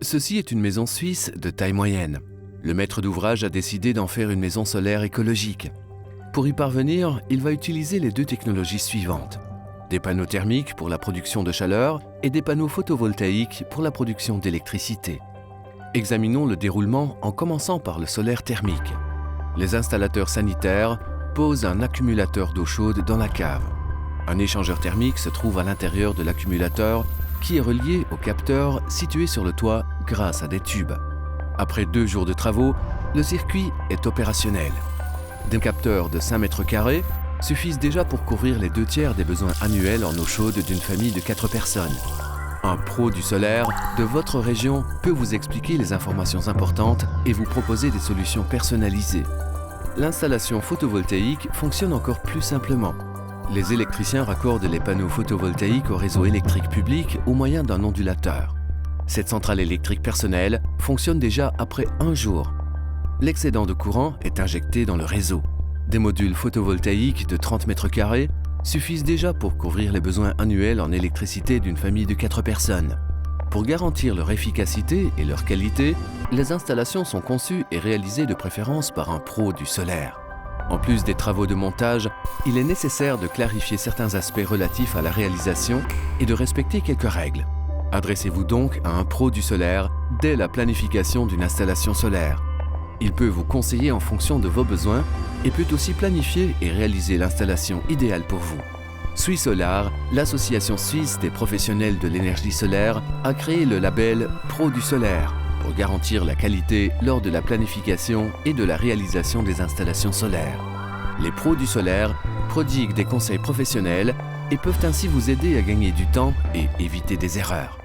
Ceci est une maison suisse de taille moyenne. Le maître d'ouvrage a décidé d'en faire une maison solaire écologique. Pour y parvenir, il va utiliser les deux technologies suivantes. Des panneaux thermiques pour la production de chaleur et des panneaux photovoltaïques pour la production d'électricité. Examinons le déroulement en commençant par le solaire thermique. Les installateurs sanitaires posent un accumulateur d'eau chaude dans la cave. Un échangeur thermique se trouve à l'intérieur de l'accumulateur qui est relié au capteur situé sur le toit grâce à des tubes. Après 2 jours de travaux, le circuit est opérationnel. Des capteurs de 5 mètres carrés suffisent déjà pour couvrir les 2/3 des besoins annuels en eau chaude d'une famille de 4 personnes. Un pro du solaire de votre région peut vous expliquer les informations importantes et vous proposer des solutions personnalisées. L'installation photovoltaïque fonctionne encore plus simplement. Les électriciens raccordent les panneaux photovoltaïques au réseau électrique public au moyen d'un ondulateur. Cette centrale électrique personnelle fonctionne déjà après 1 jour. L'excédent de courant est injecté dans le réseau. Des modules photovoltaïques de 30 mètres carrés suffisent déjà pour couvrir les besoins annuels en électricité d'une famille de 4 personnes. Pour garantir leur efficacité et leur qualité, les installations sont conçues et réalisées de préférence par un pro du solaire. En plus des travaux de montage, il est nécessaire de clarifier certains aspects relatifs à la réalisation et de respecter quelques règles. Adressez-vous donc à un pro du solaire dès la planification d'une installation solaire. Il peut vous conseiller en fonction de vos besoins et peut aussi planifier et réaliser l'installation idéale pour vous. Suissolar, l'association suisse des professionnels de l'énergie solaire, a créé le label Pro du solaire pour garantir la qualité lors de la planification et de la réalisation des installations solaires. Les pros du solaire prodiguent des conseils professionnels et peuvent ainsi vous aider à gagner du temps et éviter des erreurs.